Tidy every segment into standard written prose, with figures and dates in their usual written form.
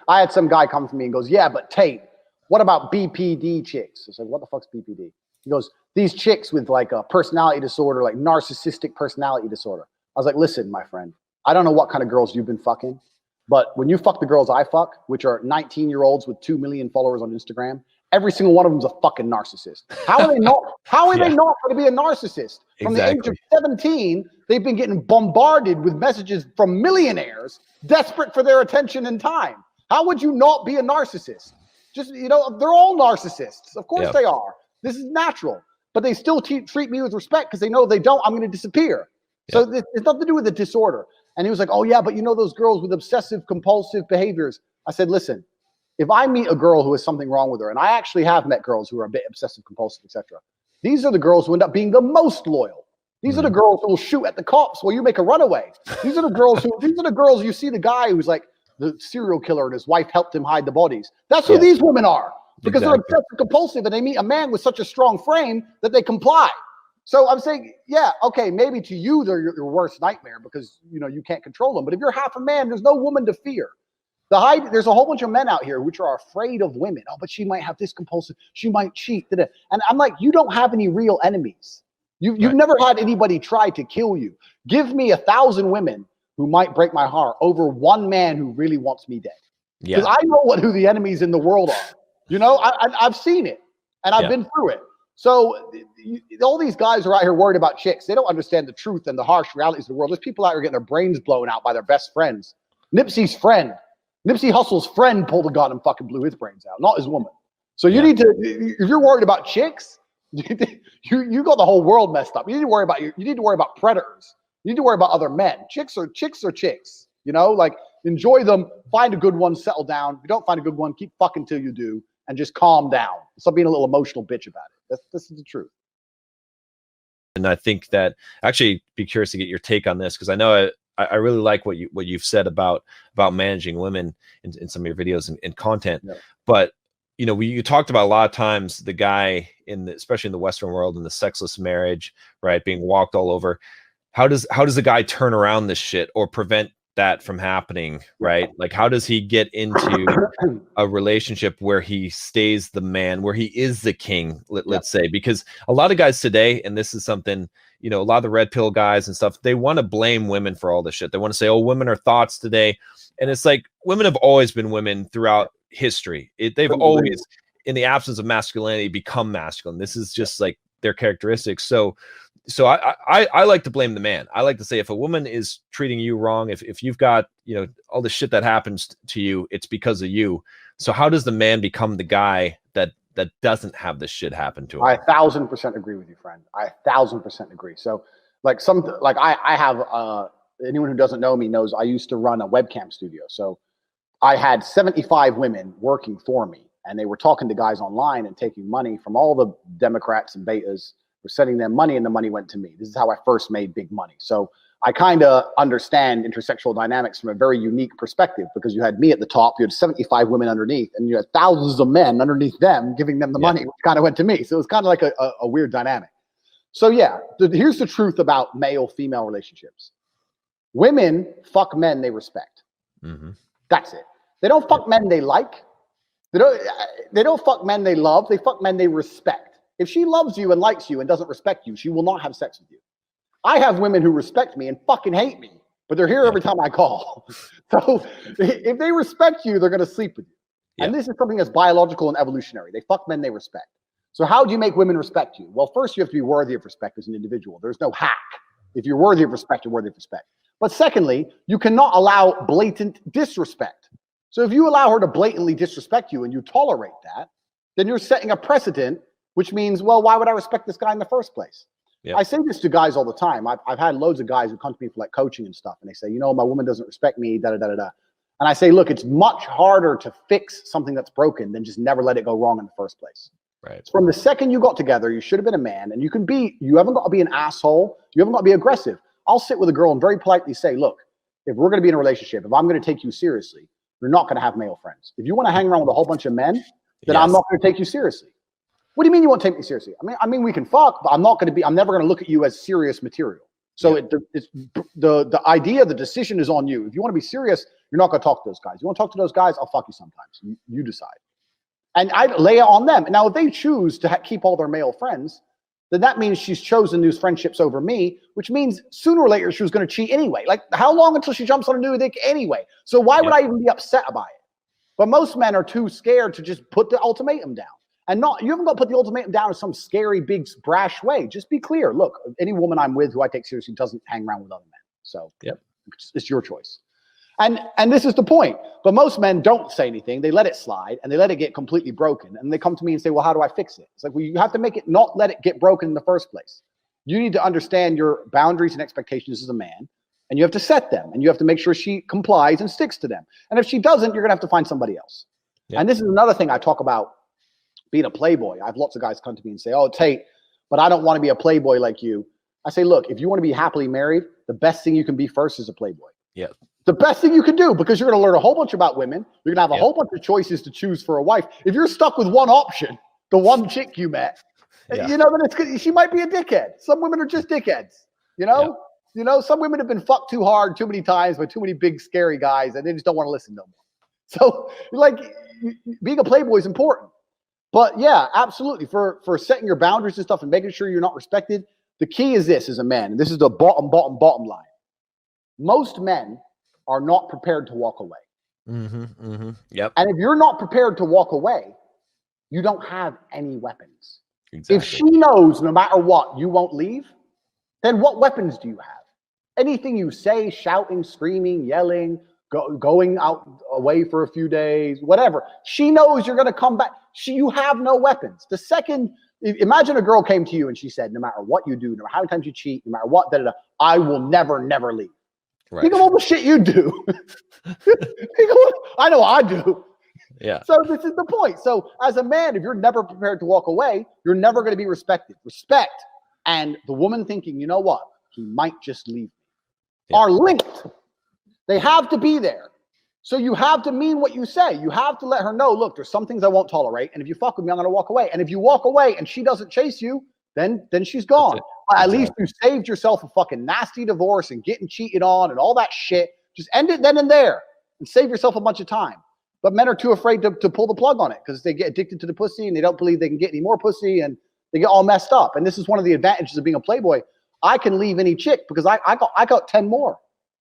I had some guy come to me and goes, yeah, but Tate, what about BPD chicks? I said, what the fuck's BPD? He goes, these chicks with like a personality disorder, like narcissistic personality disorder. I was like, listen, my friend, I don't know what kind of girls you've been fucking, but when you fuck the girls I fuck, which are 19-year-olds with 2 million followers on Instagram, every single one of them is a fucking narcissist. How are they not? How are they not going to be a narcissist? From the age of 17, they've been getting bombarded with messages from millionaires desperate for their attention and time. How would you not be a narcissist? Just, you know, they're all narcissists. Of course they are. This is natural. But they still treat me with respect because they know if they don't, I'm going to disappear. So it's nothing to do with the disorder. And he was like, oh, yeah, but you know those girls with obsessive compulsive behaviors. I said, listen, if I meet a girl who has something wrong with her, and I actually have met girls who are a bit obsessive compulsive, etc., these are the girls who end up being the most loyal. These are the girls who will shoot at the cops while you make a runaway. These are the girls you see the guy who's like the serial killer and his wife helped him hide the bodies. That's who these women are, because they're obsessive compulsive and they meet a man with such a strong frame that they comply. So I'm saying, yeah, okay, maybe to you they're your worst nightmare because you know you can't control them. But if you're half a man, there's no woman to fear. There's a whole bunch of men out here which are afraid of women. Oh, but she might have this compulsive. She might cheat. And I'm like, you don't have any real enemies. You've never had anybody try to kill you. Give me 1,000 women who might break my heart over one man who really wants me dead. Because I know who the enemies in the world are. You know, I've seen it and I've been through it. So all these guys are out here worried about chicks. They don't understand the truth and the harsh realities of the world. There's people out here getting their brains blown out by their best friends. Nipsey Hussle's friend pulled a gun and fucking blew his brains out, not his woman. So you need to, if you're worried about chicks, you got the whole world messed up. You need to worry about predators. You need to worry about other men. Chicks are chicks. You know, like enjoy them, find a good one, settle down. If you don't find a good one, keep fucking till you do, and just calm down. Stop being a little emotional bitch about it. This is the truth. And I think that actually be curious to get your take on this, because I know I really like what you've said about managing women in some of your videos and content. But you know, you talked about a lot of times the guy especially in the Western world, in the sexless marriage, right, being walked all over. How does the guy turn around this shit or prevent that from happening, right? Like, how does he get into a relationship where he stays the man, where he is the king, let's say? Because a lot of guys today, and this is something, you know, a lot of the red pill guys and stuff, they want to blame women for all this shit. They want to say, oh, women are thoughts today. And it's like, women have always been women throughout history. They've always, in the absence of masculinity, become masculine. This is just like their characteristics. So I like to blame the man. I like to say, if a woman is treating you wrong, if you've got, you know, all the shit that happens to you, it's because of you. So how does the man become the guy that doesn't have this shit happen to him? I 1,000% agree with you, friend. I 1,000% agree. So like I have, anyone who doesn't know me knows I used to run a webcam studio. So I had 75 women working for me, and they were talking to guys online and taking money from all the Democrats and betas. We're sending them money, and the money went to me. This is how I first made big money. So I kind of understand intersexual dynamics from a very unique perspective, because you had me at the top, you had 75 women underneath, and you had thousands of men underneath them giving them the money, which kind of went to me. So it was kind of like a weird dynamic. So yeah, here's the truth about male-female relationships. Women fuck men they respect. That's it. They don't fuck men they like. They don't fuck men they love. They fuck men they respect. If she loves you and likes you and doesn't respect you, she will not have sex with you. I have women who respect me and fucking hate me, but they're here every time I call. So if they respect you, they're going to sleep with you. And this is something that's biological and evolutionary. They fuck men they respect. So how do you make women respect you? Well, first you have to be worthy of respect as an individual. There's no hack. If you're worthy of respect, you're worthy of respect. But secondly, you cannot allow blatant disrespect. So if you allow her to blatantly disrespect you and you tolerate that, then you're setting a precedent, which means, well, why would I respect this guy in the first place? I say this to guys all the time. I've had loads of guys who come to me for like coaching and stuff, and they say, you know, my woman doesn't respect me, da-da-da-da-da. And I say, look, it's much harder to fix something that's broken than just never let it go wrong in the first place. Right. So from the second you got together, you should have been a man, and you haven't got to be an asshole. You haven't got to be aggressive. I'll sit with a girl and very politely say, look, if we're going to be in a relationship, if I'm going to take you seriously, you're not going to have male friends. If you want to hang around with a whole bunch of men, then I'm not going to take you seriously. What do you mean you won't take me seriously? I mean, we can fuck, but I'm never going to look at you as serious material. So the idea, the decision is on you. If you want to be serious, you're not going to talk to those guys. You want to talk to those guys, I'll fuck you sometimes. You decide. And I lay it on them. Now, if they choose to keep all their male friends, then that means she's chosen these friendships over me, which means sooner or later she was going to cheat anyway. Like, how long until she jumps on a new dick anyway? So why would I even be upset about it? But most men are too scared to just put the ultimatum down. And you haven't got to put the ultimatum down in some scary, big, brash way. Just be clear. Look, any woman I'm with who I take seriously doesn't hang around with other men. So it's your choice. And this is the point. But most men don't say anything. They let it slide, and they let it get completely broken. And they come to me and say, well, how do I fix it? It's like, well, you have to make it not let it get broken in the first place. You need to understand your boundaries and expectations as a man, and you have to set them. And you have to make sure she complies and sticks to them. And if she doesn't, you're going to have to find somebody else. Yep. And this is another thing I talk about being a playboy. I have lots of guys come to me and say, oh, Tate, but I don't want to be a playboy like you. I say, look, if you want to be happily married, the best thing you can be first is a playboy. Yeah. The best thing you can do, because you're going to learn a whole bunch about women. You're going to have a whole bunch of choices to choose for a wife. If you're stuck with one option, the one chick you met, you know, then she might be a dickhead. Some women are just dickheads, you know? Yeah. You know, some women have been fucked too hard, too many times by too many big, scary guys, and they just don't want to listen no more. So, like, being a playboy is important. But yeah, absolutely. For setting your boundaries and stuff and making sure you're not respected, the key is this as a man, and this is the bottom line. Most men are not prepared to walk away. Yep. And if you're not prepared to walk away, you don't have any weapons. Exactly. If she knows no matter what, you won't leave, then what weapons do you have? Anything you say, shouting, screaming, yelling, going out away for a few days, whatever. She knows you're going to come back. You have no weapons. The second, imagine a girl came to you and she said, no matter what you do, no matter how many times you cheat, no matter what, I will never leave. Right. Think of all the shit you do. I know I do. Yeah. So this is the point. So as a man, if you're never prepared to walk away, you're never going to be respected. Respect and the woman thinking, you know what, he might just leave me, are linked. They have to be there. So you have to mean what you say. You have to let her know, look, there's some things I won't tolerate. And if you fuck with me, I'm going to walk away. And if you walk away and she doesn't chase you, then she's gone. But at least you saved yourself a fucking nasty divorce and getting cheated on and all that shit. Just end it then and there and save yourself a bunch of time. But men are too afraid to pull the plug on it because they get addicted to the pussy and they don't believe they can get any more pussy and they get all messed up. And this is one of the advantages of being a playboy. I can leave any chick because I got 10 more.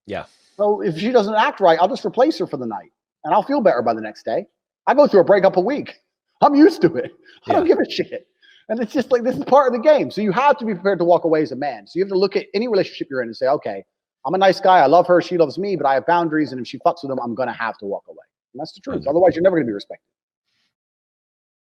Yeah. So if she doesn't act right, I'll just replace her for the night and I'll feel better by the next day. I go through a breakup a week. I'm used to it. I don't give a shit. And it's just like, this is part of the game. So you have to be prepared to walk away as a man. So you have to look at any relationship you're in and say, okay, I'm a nice guy. I love her. She loves me, but I have boundaries. And if she fucks with them, I'm going to have to walk away. And that's the truth. Otherwise, you're never going to be respected.